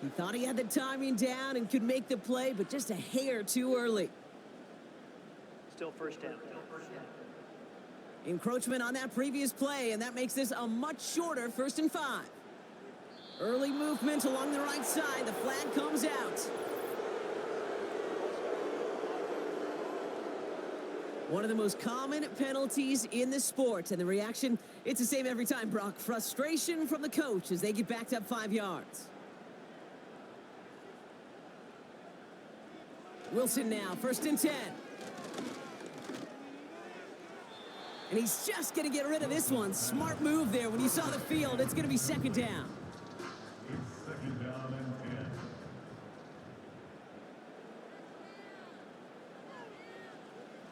He thought he had the timing down and could make the play, but just a hair too early. Still 1st down. Encroachment on that previous play, and that makes this a much shorter 1st and 5. Early movement along the right side. The flag comes out. One of the most common penalties in the sport, and the reaction, it's the same every time, Brock. Frustration from the coach as they get backed up 5 yards. Wilson now, 1st and 10. And he's just going to get rid of this one. Smart move there. When you saw the field, it's going to be 2nd down. It's 2nd down and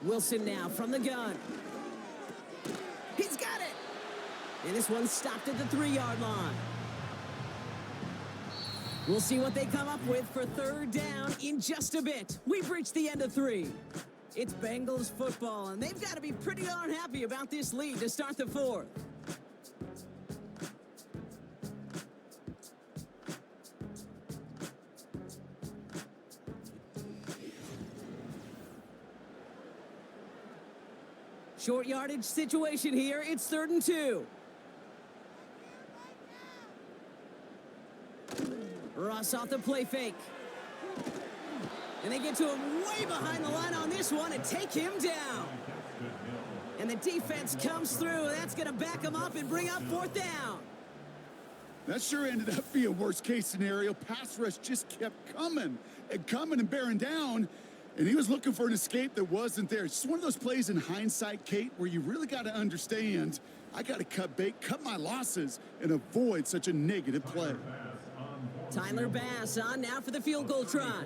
10. Wilson now from the gun. He's got it! And this one stopped at the 3-yard line. We'll see what they come up with for 3rd down in just a bit. We've reached the end of 3. It's Bengals football, and they've got to be pretty darn happy about this lead to start the 4th. Short yardage situation here. It's 3rd and 2. Ross off the play fake. And they get to him way behind the line on this one and take him down. And the defense comes through. That's going to back him up and bring up 4th down. That sure ended up being worst case scenario. Pass rush just kept coming and bearing down. And he was looking for an escape that wasn't there. It's just one of those plays in hindsight, Kate, where you really got to understand, I got to cut bait, cut my losses, and avoid such a negative play. Tyler Bass on now for the field goal try.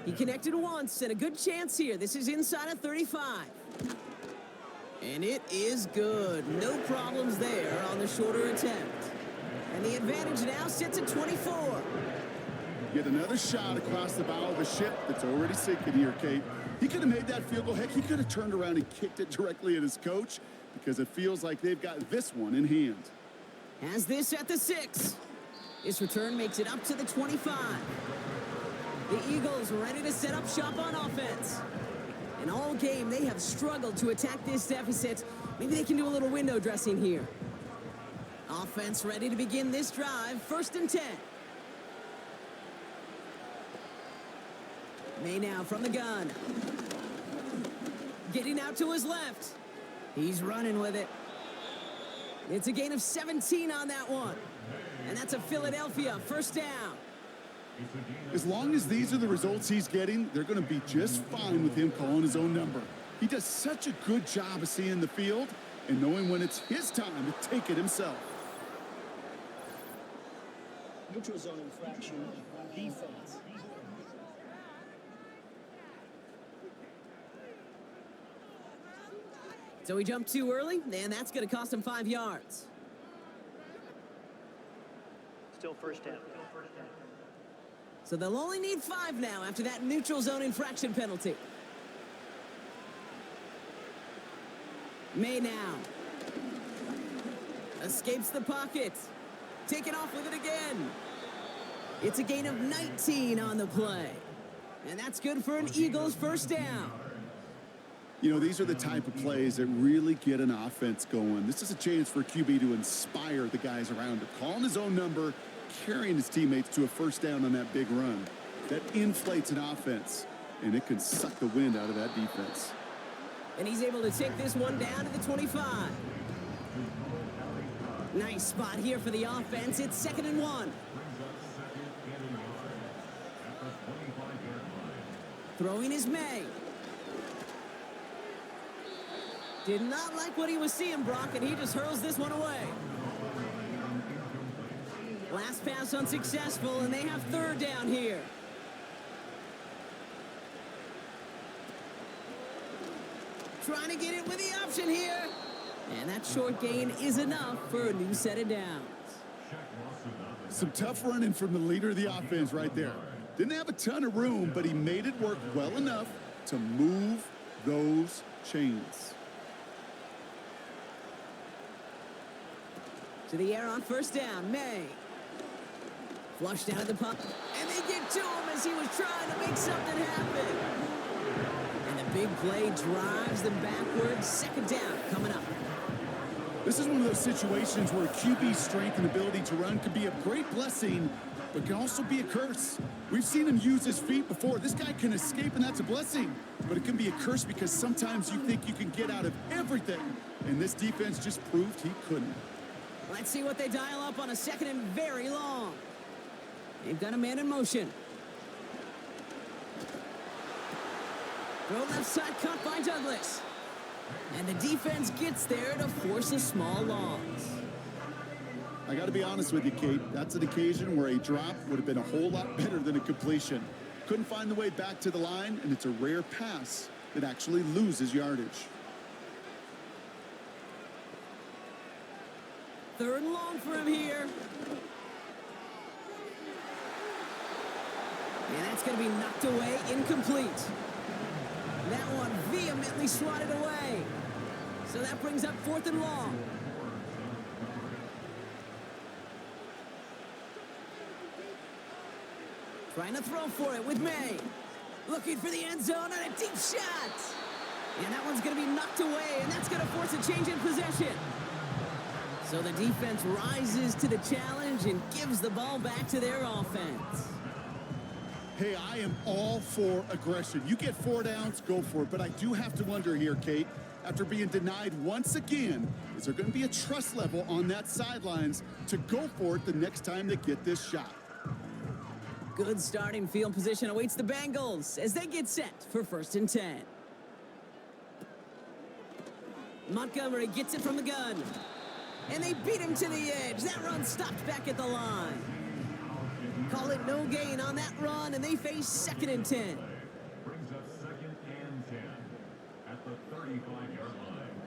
He connected once, and a good chance here. This is inside of 35. And it is good. No problems there on the shorter attempt. And the advantage now sits at 24. Get another shot across the bow of a ship that's already sinking here, Kate. He could have made that field goal. Heck, he could have turned around and kicked it directly at his coach because it feels like they've got this one in hand. Has this at the 6. This return makes it up to the 25. The Eagles ready to set up shop on offense. And all game, they have struggled to attack this deficit. Maybe they can do a little window dressing here. Offense ready to begin this drive. 1st and 10. May now from the gun. Getting out to his left. He's running with it. It's a gain of 17 on that one. And that's a Philadelphia 1st down. As long as these are the results he's getting, they're going to be just fine with him calling his own number. He does such a good job of seeing the field and knowing when it's his time to take it himself. Neutral zone infraction, defense. So he jumped too early, and that's going to cost him 5 yards. Still 1st down. So they'll only need 5 now after that neutral zone infraction penalty. May now. Escapes the pocket. Taken off with it again. It's a gain of 19 on the play. And that's good for an Eagles 1st down. You know, these are the type of plays that really get an offense going. This is a chance for QB to inspire the guys around him. Calling his own number, carrying his teammates to a 1st down on that big run. That inflates an offense, and it can suck the wind out of that defense. And he's able to take this one down to the 25. Nice spot here for the offense. It's 2nd and 1. Throwing is May. Did not like what he was seeing, Brock, and he just hurls this one away. Last pass unsuccessful, and they have 3rd down here. Trying to get it with the option here. And that short gain is enough for a new set of downs. Some tough running from the leader of the offense right there. Didn't have a ton of room, but he made it work well enough to move those chains. To the air on 1st down, May. Flushed out of the puck, and they get to him as he was trying to make something happen. And the big play drives them backwards. 2nd down coming up. This is one of those situations where QB's strength and ability to run can be a great blessing, but can also be a curse. We've seen him use his feet before. This guy can escape, and that's a blessing. But it can be a curse because sometimes you think you can get out of everything, and this defense just proved he couldn't. Let's see what they dial up on a second and very long. They've got a man in motion. Throw left side, caught by Douglas. And the defense gets there to force a small loss. I got to be honest with you, Kate. That's an occasion where a drop would have been a whole lot better than a completion. Couldn't find the way back to the line, and it's a rare pass that actually loses yardage. Third and long for him here. And that's going to be knocked away, incomplete. That one vehemently swatted away. So that brings up 4th and long. Trying to throw for it with May. Looking for the end zone and a deep shot. And that one's going to be knocked away, and that's going to force a change in possession. So the defense rises to the challenge and gives the ball back to their offense. Hey, I am all for aggression. You get 4 downs, go for it. But I do have to wonder here, Kate, after being denied once again, is there going to be a trust level on that sidelines to go for it the next time they get this shot? Good starting field position awaits the Bengals as they get set for 1st and 10. Montgomery gets it from the gun. And they beat him to the edge. That run stopped back at the line. Call it no gain on that run, and they face 2nd and 10. Brings up 2nd and 10 at the 35-yard line.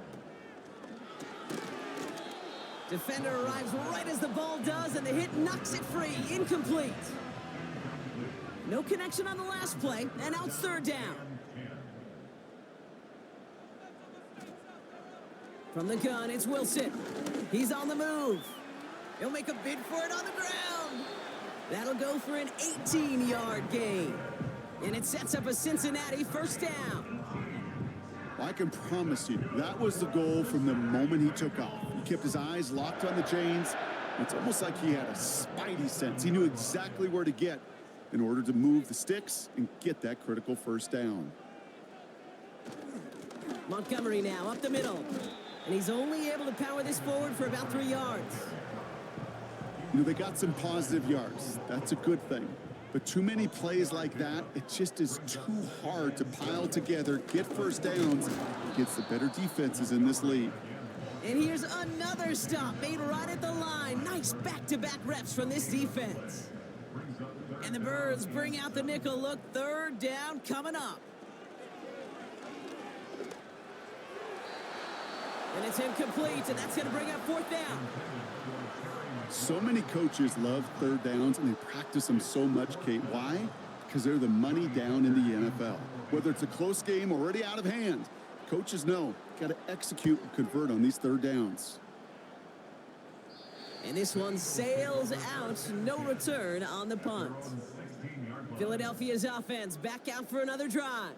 Defender arrives right as the ball does, and the hit knocks it free. Incomplete. No connection on the last play, and now it's 3rd down. From the gun, it's Wilson. He's on the move. He'll make a bid for it on the ground. That'll go for an 18-yard gain. And it sets up a Cincinnati 1st down. I can promise you, that was the goal from the moment he took off. He kept his eyes locked on the chains. It's almost like he had a spidey sense. He knew exactly where to get in order to move the sticks and get that critical 1st down. Montgomery now up the middle. And he's only able to power this forward for about 3 yards. You know, they got some positive yards. That's a good thing. But too many plays like that, it just is too hard to pile together, get 1st downs against the better defenses in this league. And here's another stop made right at the line. Nice back-to-back reps from this defense. And the Birds bring out the nickel look. 3rd down coming up. And it's incomplete, and that's going to bring up 4th down. So many coaches love 3rd downs, and they practice them so much, Kate. Why? Because they're the money down in the NFL. Whether it's a close game already out of hand, coaches know, got to execute and convert on these 3rd downs. And this one sails out, no return on the punt. Philadelphia's offense back out for another drive.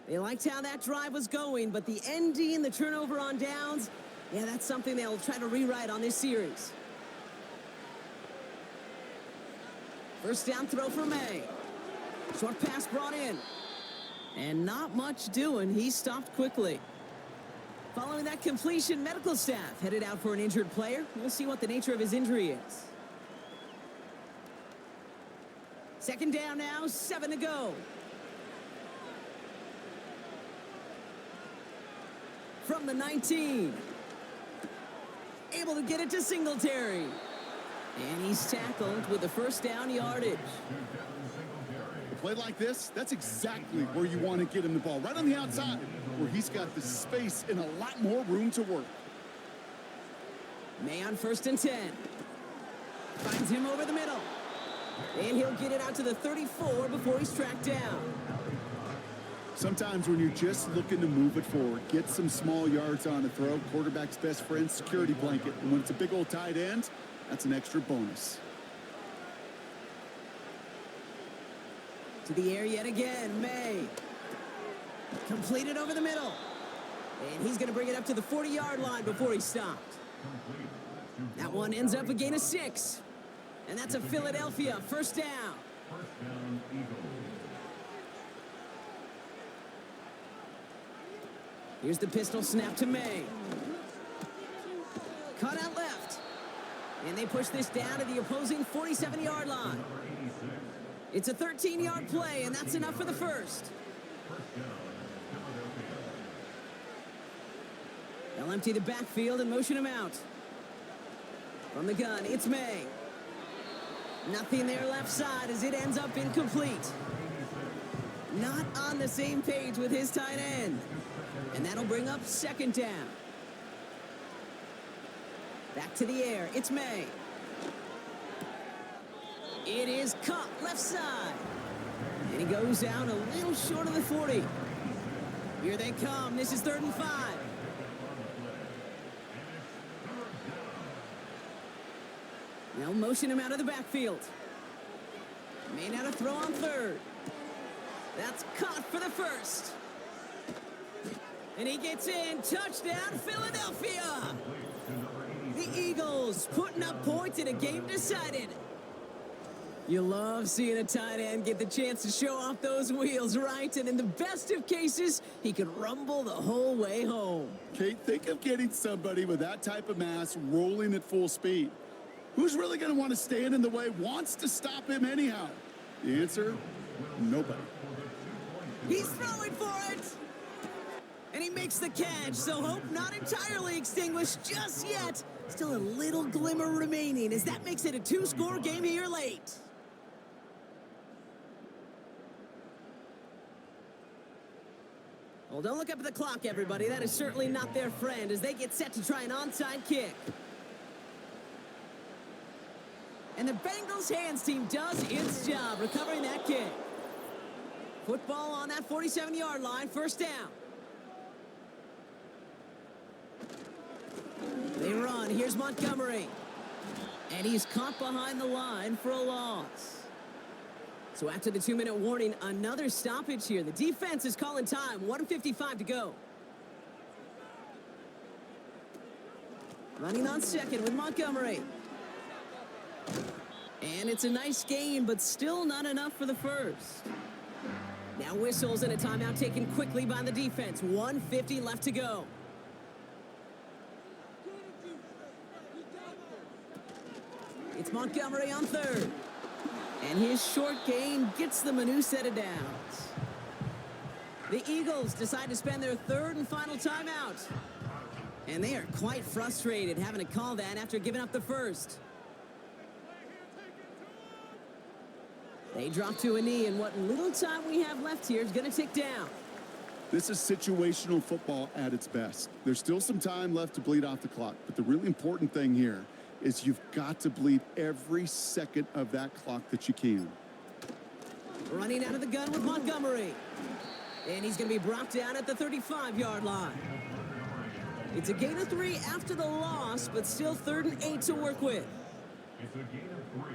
They liked how that drive was going, but the ND and the turnover on downs, yeah, that's something they'll try to rewrite on this series. 1st down throw for May. Short pass brought in. And not much doing. He stopped quickly. Following that completion, medical staff headed out for an injured player. We'll see what the nature of his injury is. 2nd down now, 7 to go. From the 19. Able to get it to Singletary. And he's tackled with the 1st down yardage. A play like this, that's exactly where you want to get him the ball. Right on the outside, where he's got the space and a lot more room to work. May on 1st and 10. Finds him over the middle. And he'll get it out to the 34 before he's tracked down. Sometimes when you're just looking to move it forward, get some small yards on a throw, quarterback's best friend, security blanket. And when it's a big old tight end, that's an extra bonus. To the air yet again, May. Completed over the middle. And he's going to bring it up to the 40-yard line before he stopped. That one ends up a gain of 6. And that's a Philadelphia first down. First down, Eagles. Here's the pistol snap to May. Cut out left. And they push this down to the opposing 47-yard line. It's a 13-yard play, and that's enough for the first. They'll empty the backfield and motion him out. From the gun, it's May. Nothing there left side as it ends up incomplete. Not on the same page with his tight end. And that'll bring up second down. Back to the air, it's May. It is caught left side. And he goes out a little short of the 40. Here they come, this is 3rd and 5. They'll motion him out of the backfield. May not have throw on 3rd. That's caught for the first. And he gets in. Touchdown, Philadelphia. The Eagles putting up points in a game decided. You love seeing a tight end get the chance to show off those wheels, right? And in the best of cases, he can rumble the whole way home. Kate, think of getting somebody with that type of mass rolling at full speed. Who's really going to want to stand in the way, wants to stop him anyhow? The answer, nobody. He's throwing for it. And he makes the catch, so hope not entirely extinguished just yet. Still a little glimmer remaining as that makes it a 2-score game here late. Well, don't look up at the clock, everybody. That is certainly not their friend as they get set to try an onside kick. And the Bengals hands team does its job recovering that kick. Football on that 47-yard line, first down. They run, here's Montgomery. And he's caught behind the line for a loss. So after the 2-minute warning, another stoppage here. The defense is calling time, 1:55 to go. Running on second with Montgomery. And it's a nice gain, but still not enough for the first. Now whistles and a timeout taken quickly by the defense. 1:50 left to go. It's Montgomery on 3rd. And his short gain gets them a new set of downs. The Eagles decide to spend their 3rd and final timeout. And they are quite frustrated having to call that after giving up the first. They drop to a knee, and what little time we have left here is going to tick down. This is situational football at its best. There's still some time left to bleed off the clock, but the really important thing here is you've got to bleed every second of that clock that you can. Running out of the gun with Montgomery. And he's going to be brought down at the 35-yard line. It's a gain of 3 after the loss, but still 3rd and 8 to work with. It's a gain of 3.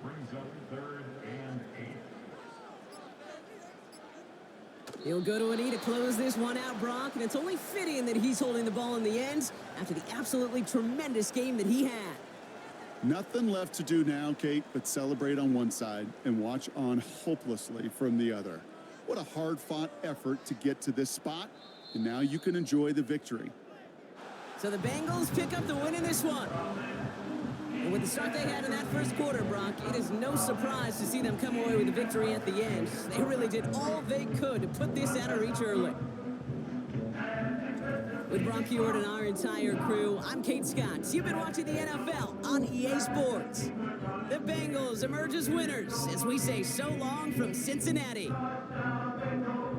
Brings up 3rd and 8. He'll go to a knee to close this one out, Brock, and it's only fitting that he's holding the ball in the end after the absolutely tremendous game that he had. Nothing left to do now, Kate, but celebrate on one side and watch on hopelessly from the other. What a hard-fought effort to get to this spot, and now you can enjoy the victory. So the Bengals pick up the win in this one. And with the start they had in that first quarter, Brock, it is no surprise to see them come away with a victory at the end. They really did all they could to put this out of reach early. With Brock Heward and our entire crew, I'm Kate Scott. You've been watching the NFL on EA Sports. The Bengals emerge as winners as we say so long from Cincinnati. Bengals.